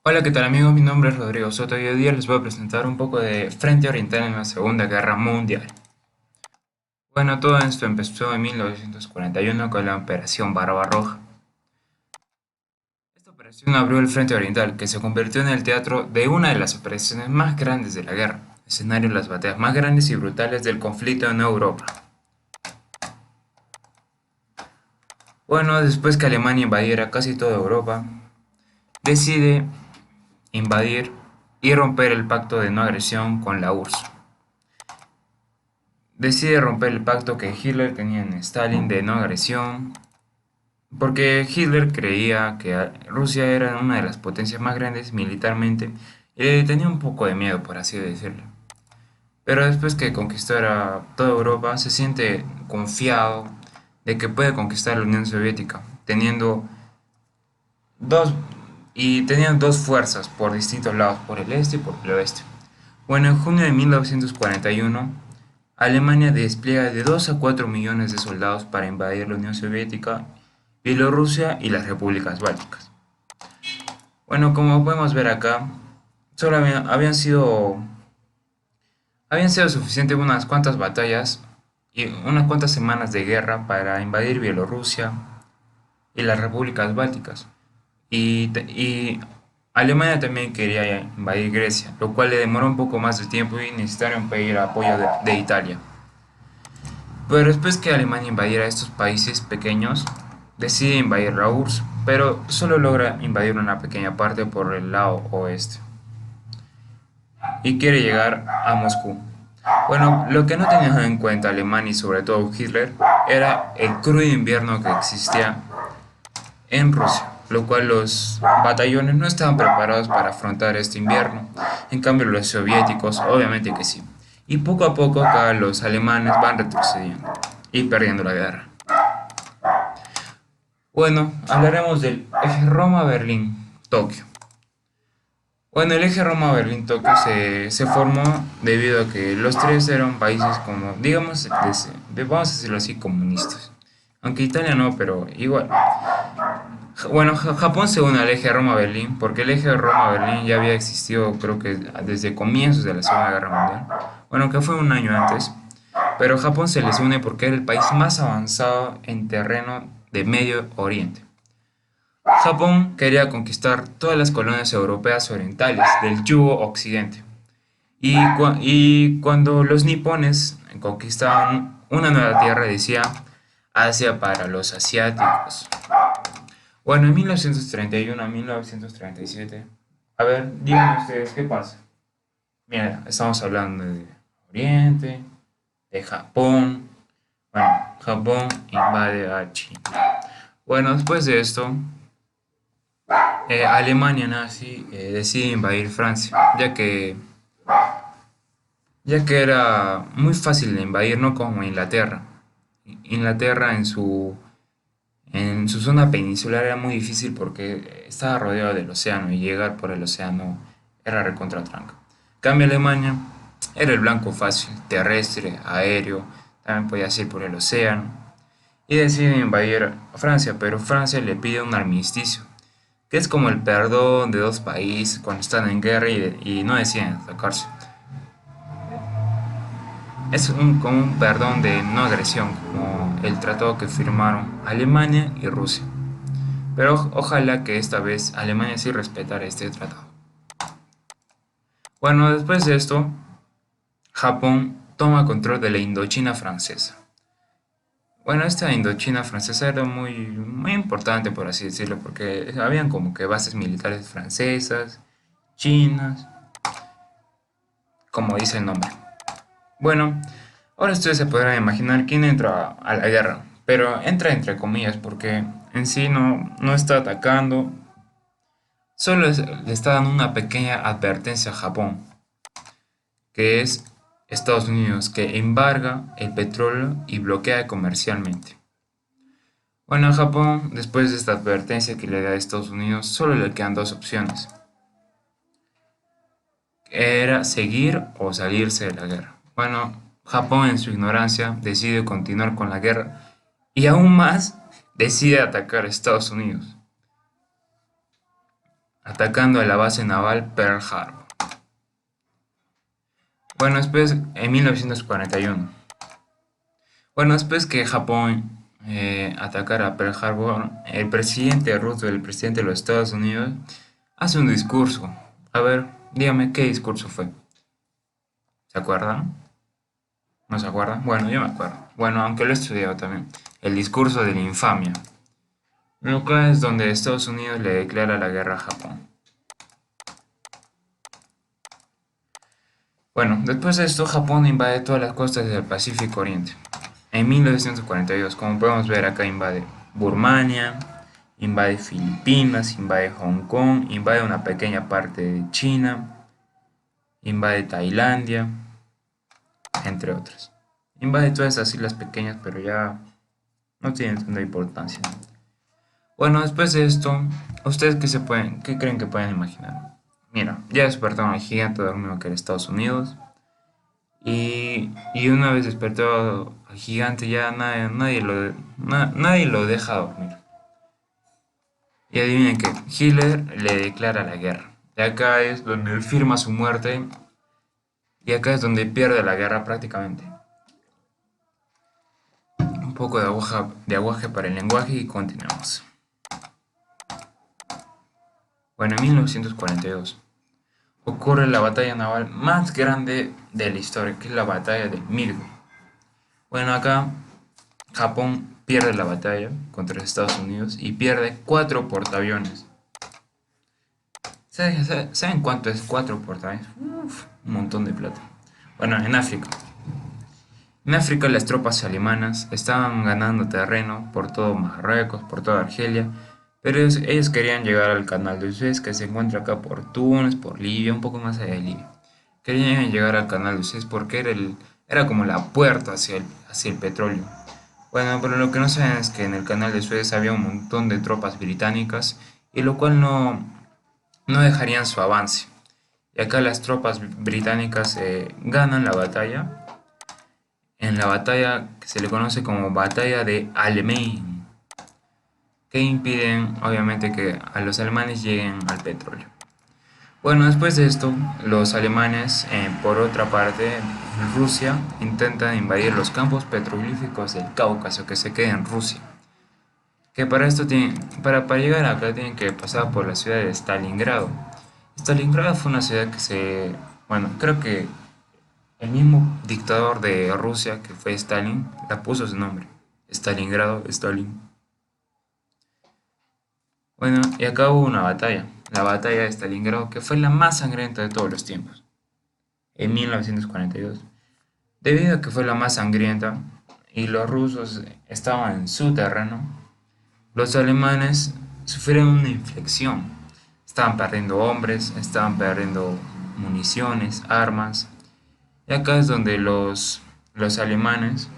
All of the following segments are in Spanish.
Hola, ¿qué tal amigos? Mi nombre es Rodrigo Soto y hoy día les voy a presentar un poco de Frente Oriental en la Segunda Guerra Mundial. Bueno, todo esto empezó en 1941 con la Operación Barbarroja. Esta operación abrió el Frente Oriental, que se convirtió en el teatro de una de las operaciones más grandes de la guerra, escenario de las batallas más grandes y brutales del conflicto en Europa. Bueno, después que Alemania invadiera casi toda Europa, decide invadir y romper el pacto de no agresión con la URSS. Decide romper el pacto que Hitler tenía en Stalin de no agresión, porque Hitler creía que Rusia era una de las potencias más grandes militarmente y le tenía un poco de miedo, por así decirlo. Pero después que conquistara toda Europa, se siente confiado de que puede conquistar la Unión Soviética, dos, tenían dos fuerzas por distintos lados, por el este y por el oeste. Bueno, en junio de 1941, Alemania despliega de 2 a 4 millones de soldados para invadir la Unión Soviética, Bielorrusia y las repúblicas bálticas. Bueno, como podemos ver acá, solo habían sido suficientes unas cuantas batallas y unas cuantas semanas de guerra para invadir Bielorrusia y las repúblicas bálticas. Y Alemania también quería invadir Grecia, lo cual le demoró un poco más de tiempo y necesitaron pedir apoyo de Italia. Pero después que Alemania invadiera estos países pequeños, decide invadir la URSS, pero solo logra invadir una pequeña parte por el lado oeste y quiere llegar a Moscú. Bueno, lo que no tenía en cuenta Alemania y sobre todo Hitler era el crudo invierno que existía en Rusia, lo cual los batallones no estaban preparados para afrontar este invierno. En cambio, los soviéticos, obviamente que sí. Y poco a poco acá los alemanes van retrocediendo y perdiendo la guerra. Bueno, hablaremos del eje Roma-Berlín-Tokio. Bueno, el eje Roma-Berlín-Tokio se formó debido a que los tres eran países como, digamos, vamos a decirlo así, comunistas. Aunque Italia no, pero igual. Bueno, Japón se une al eje Roma-Berlín porque el eje Roma-Berlín ya había existido creo que desde comienzos de la Segunda Guerra Mundial. Bueno, que fue un año antes. Pero Japón se les une porque era el país más avanzado en terreno de Medio Oriente. Japón quería conquistar todas las colonias europeas orientales del yugo occidente. Y cuando los nipones conquistaban una nueva tierra decía Asia para los asiáticos. Bueno, en 1931 a 1937, a ver, díganme ustedes qué pasa. Mira, estamos hablando de Oriente, de Japón. Bueno, Japón invade a China. Bueno, después de esto, Alemania nazi decide invadir Francia, ya que era muy fácil de invadir, no como Inglaterra. Inglaterra en su zona peninsular era muy difícil porque estaba rodeado del océano y llegar por el océano era recontra tranca. Cambio Alemania era el blanco fácil, terrestre, aéreo, también podía ir por el océano. Y deciden invadir Francia, pero Francia le pide un armisticio, que es como el perdón de dos países cuando están en guerra y no deciden atacarse. Es como un perdón de no agresión, como el tratado que firmaron Alemania y Rusia. Pero ojalá que esta vez Alemania sí respetara este tratado. Bueno, después de esto, Japón toma control de la Indochina francesa. Bueno, esta Indochina francesa era muy importante, por así decirlo, porque habían como que bases militares francesas, chinas, como dice el nombre. Bueno, ahora ustedes se podrán imaginar quién entra a la guerra, pero entra entre comillas porque en sí no está atacando, solo le está dando una pequeña advertencia a Japón, que es Estados Unidos, que embarga el petróleo y bloquea comercialmente. Bueno, a Japón, después de esta advertencia que le da a Estados Unidos, solo le quedan dos opciones. Era seguir o salirse de la guerra. Bueno, Japón en su ignorancia decide continuar con la guerra y aún más decide atacar a Estados Unidos. atacando a la base naval Pearl Harbor. Bueno, después, en 1941. Bueno, después que Japón atacara a Pearl Harbor, el presidente Roosevelt, el presidente de los Estados Unidos, hace un discurso. A ver, dígame qué discurso fue. ¿Se acuerdan? ¿No se acuerdan? Bueno, yo me acuerdo. Bueno, aunque lo he estudiado también. El discurso de la infamia. Lo cual es donde Estados Unidos le declara la guerra a Japón. Bueno, después de esto, Japón invade todas las costas del Pacífico Oriente. En 1942, como podemos ver acá, invade Birmania, invade Filipinas, invade Hong Kong, invade una pequeña parte de China, invade Tailandia, entre otras. Invade todas esas islas pequeñas, pero ya no tienen tanta importancia. Bueno, después de esto, ¿ustedes qué creen que pueden imaginar? Mira, ya despertaron al gigante dormido que era Estados Unidos. Y una vez despertado al gigante ya nadie lo deja dormir. Y adivinen que Hitler le declara la guerra. Y acá es donde él firma su muerte. Y acá es donde pierde la guerra prácticamente. Un poco de aguaje para el lenguaje y continuamos. Bueno, en 1942 ocurre la batalla naval más grande de la historia, que es la batalla de Midway. Bueno, acá Japón pierde la batalla contra Estados Unidos y pierde 4 portaaviones. ¿Saben cuánto es 4 portaaviones? Uf, un montón de plata. Bueno, en África. En África las tropas alemanas estaban ganando terreno por todo Marruecos, por toda Argelia, pero ellos querían llegar al canal de Suez, que se encuentra acá por Túnez, por Libia, un poco más allá de Libia. Querían llegar al canal de Suez porque era como la puerta hacia el petróleo. Bueno, pero lo que no saben es que en el canal de Suez había un montón de tropas británicas y lo cual no dejarían su avance. Y acá las tropas británicas ganan la batalla, en la batalla que se le conoce como Batalla de Alamein, que impiden obviamente que a los alemanes lleguen al petróleo. Bueno, después de esto, los alemanes, por otra parte, Rusia, intentan invadir los campos petrolíferos del Cáucaso que se queda en Rusia. Que para esto para llegar acá tienen que pasar por la ciudad de Stalingrado. Stalingrado fue una ciudad bueno, creo que el mismo dictador de Rusia, que fue Stalin, la puso su nombre. Stalingrado, Stalin. Bueno, y acá hubo una batalla, la batalla de Stalingrado, que fue la más sangrienta de todos los tiempos, en 1942. Debido a que fue la más sangrienta y los rusos estaban en su terreno, los alemanes sufrieron una inflexión. Estaban perdiendo hombres, estaban perdiendo municiones, armas. Y acá es donde los alemanes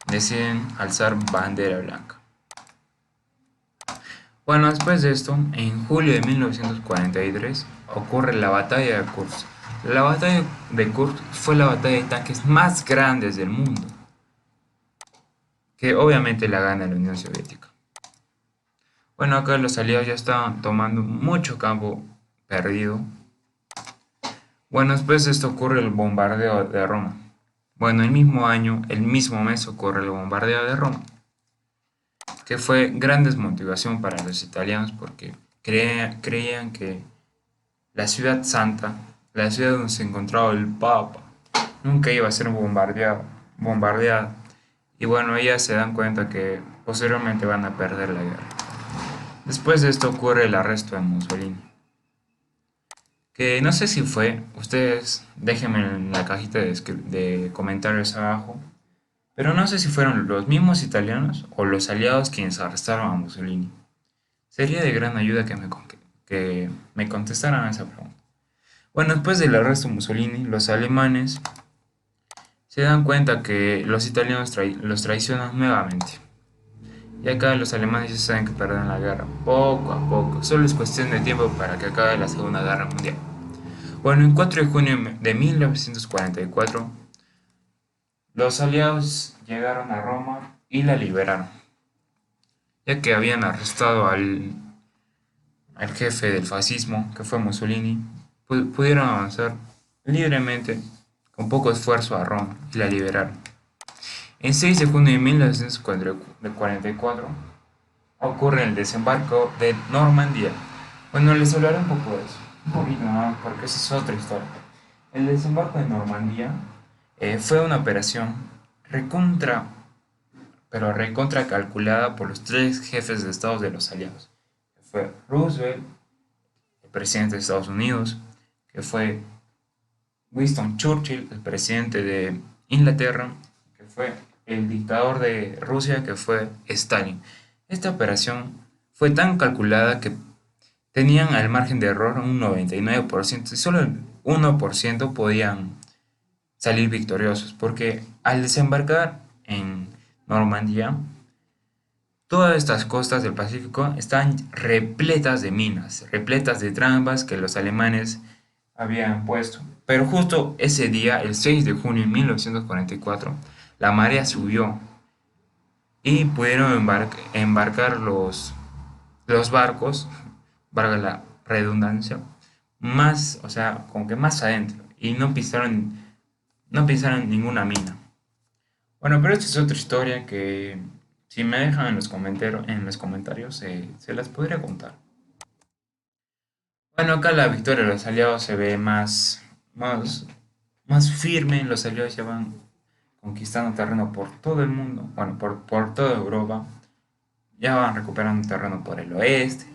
deciden alzar bandera blanca. Bueno, después de esto, en julio de 1943 ocurre la batalla de Kursk. La batalla de Kursk fue la batalla de tanques más grandes del mundo, que obviamente la gana la Unión Soviética. Bueno, acá los aliados ya estaban tomando mucho campo perdido. Bueno, después de esto ocurre el bombardeo de Roma. Bueno, el mismo año, el mismo mes ocurre el bombardeo de Roma, que fue gran desmotivación para los italianos porque creían que la ciudad santa, la ciudad donde se encontraba el Papa, nunca iba a ser bombardeada. Y bueno, ellas se dan cuenta que posteriormente van a perder la guerra. Después de esto ocurre el arresto de Mussolini. Que no sé si ustedes déjenme en la cajita de comentarios abajo, pero no sé si fueron los mismos italianos o los aliados quienes arrestaron a Mussolini. Sería de gran ayuda que me contestaran a esa pregunta. Bueno, después del arresto de Mussolini, los alemanes se dan cuenta que los italianos los traicionan nuevamente. Y acá los alemanes ya saben que perden la guerra, poco a poco. Solo es cuestión de tiempo para que acabe la Segunda Guerra Mundial. Bueno, el 4 de junio de 1944, los aliados llegaron a Roma y la liberaron, ya que habían arrestado el jefe del fascismo, que fue Mussolini, pudieron avanzar libremente, con poco esfuerzo, a Roma y la liberaron. El 6 de junio de 1944 ocurre el desembarco de Normandía. Bueno, les hablaré un poco de eso, un poquito más, porque esa es otra historia. El desembarco de Normandía fue una operación recontra, pero recontra calculada por los tres jefes de Estado de los aliados. Que fue Roosevelt, el presidente de Estados Unidos, que fue Winston Churchill, el presidente de Inglaterra, que fue el dictador de Rusia, que fue Stalin. Esta operación fue tan calculada que tenían al margen de error un 99% y solo el 1% podían salir victoriosos, porque al desembarcar en Normandía, todas estas costas del Pacífico están repletas de minas, repletas de trampas que los alemanes habían puesto. Pero justo ese día, el 6 de junio de 1944, la marea subió y pudieron embarcar los barcos, valga la redundancia, más, o sea, como que más adentro y no pisaron ninguna mina. Bueno, pero esta es otra historia que si me dejan en los comentarios se las podría contar. Bueno, acá la victoria de los aliados se ve más, más firme. Los aliados ya van conquistando terreno por todo el mundo, bueno, por toda Europa. Ya van recuperando terreno por el oeste.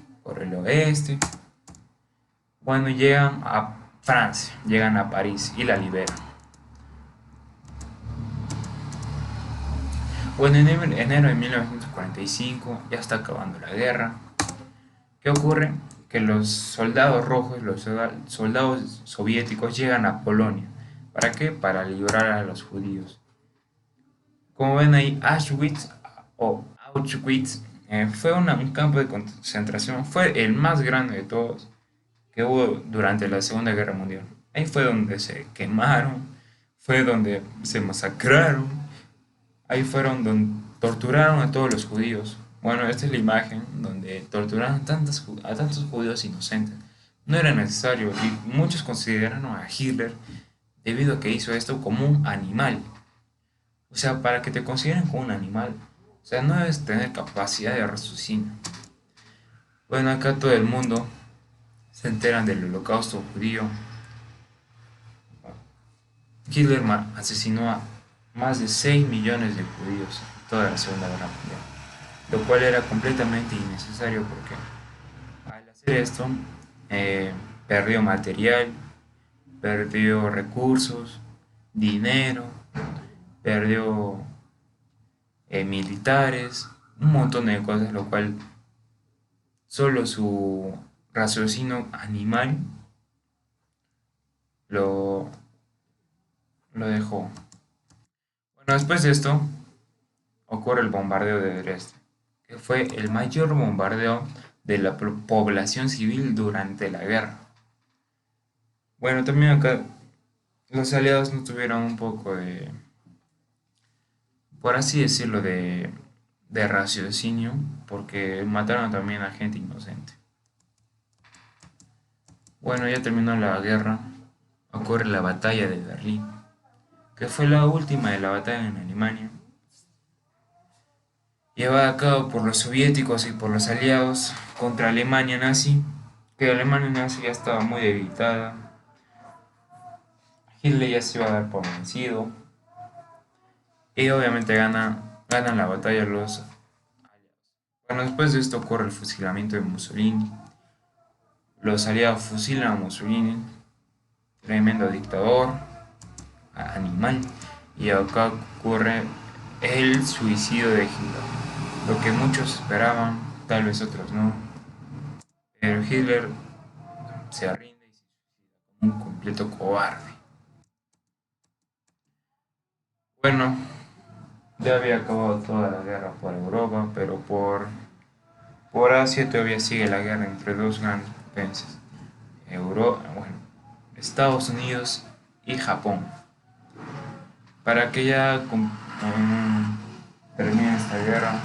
Bueno, llegan a Francia, llegan a París y la liberan. Bueno, en enero de 1945 ya está acabando la guerra. ¿Qué ocurre? Que los soldados rojos, los soldados soviéticos llegan a Polonia. ¿Para qué? Para liberar a los judíos. Como ven ahí, Auschwitz fue un campo de concentración, fue el más grande de todos que hubo durante la Segunda Guerra Mundial. Ahí fue donde se quemaron, fue donde se masacraron, ahí fueron donde torturaron a todos los judíos. Bueno, esta es la imagen donde torturaron a tantos judíos inocentes. No era necesario y muchos consideraron a Hitler debido a que hizo esto como un animal. O sea, para que te consideren como un animal, o sea, no debes tener capacidad de raciocinio. Bueno, acá todo el mundo se enteran del holocausto judío. Hitler asesinó a más de 6 millones de judíos en toda la Segunda Guerra Mundial, lo cual era completamente innecesario porque al hacer esto perdió material, perdió recursos, dinero, perdió militares, un montón de cosas, lo cual solo su raciocinio animal lo, lo dejó. Bueno, después de esto ocurre el bombardeo de Dresde, que fue el mayor bombardeo de la población civil durante la guerra. Bueno, también acá los aliados no tuvieron un poco de, por así decirlo, de raciocinio, porque mataron también a gente inocente. Bueno, ya terminó la guerra, ocurre la batalla de Berlín, que fue la última de la batalla en Alemania, llevada a cabo por los soviéticos y por los aliados contra Alemania nazi, que Alemania nazi ya estaba muy debilitada, Hitler ya se iba a dar por vencido, y obviamente ganan la batalla los aliados. Bueno, después de esto ocurre el fusilamiento de Mussolini, los aliados fusilan a Mussolini, tremendo dictador, animal, y acá ocurre el suicidio de Hitler, lo que muchos esperaban, tal vez otros no, pero Hitler se rinde y se suicida como un completo cobarde. Bueno, ya había acabado toda la guerra por Europa, pero por Asia todavía sigue la guerra entre dos grandes potencias, bueno, Estados Unidos y Japón. Para que ya termine esta guerra,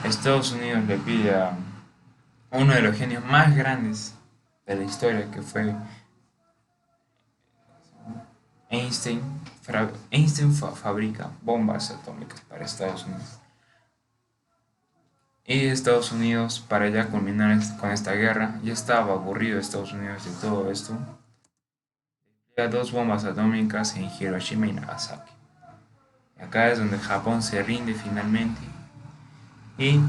Estados Unidos le pide uno de los genios más grandes de la historia, que fue Einstein. Einstein fabrica bombas atómicas para Estados Unidos. Y Estados Unidos, para ya culminar con esta guerra, ya estaba aburrido Estados Unidos de todo esto. Despliega dos bombas atómicas en Hiroshima y Nagasaki. Y acá es donde Japón se rinde finalmente y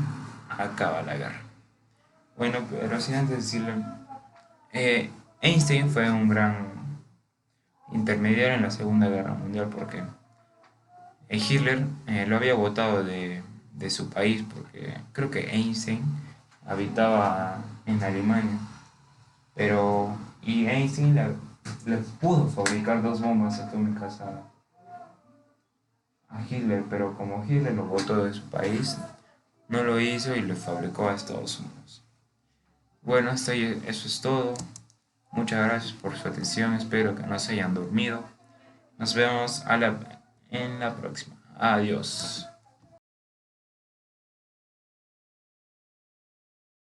acaba la guerra. Bueno, pero sin antes decirle, Einstein fue un gran intermediario en la Segunda Guerra Mundial porque Hitler lo había votado de su país porque creo que Einstein habitaba en Alemania, pero y Einstein le pudo fabricar dos bombas atómicas a Hitler, pero como Hitler lo votó de su país, no lo hizo y le fabricó a Estados Unidos. Bueno, hasta ahí eso es todo. Muchas gracias por su atención, espero que no se hayan dormido. Nos vemos en la próxima. Adiós.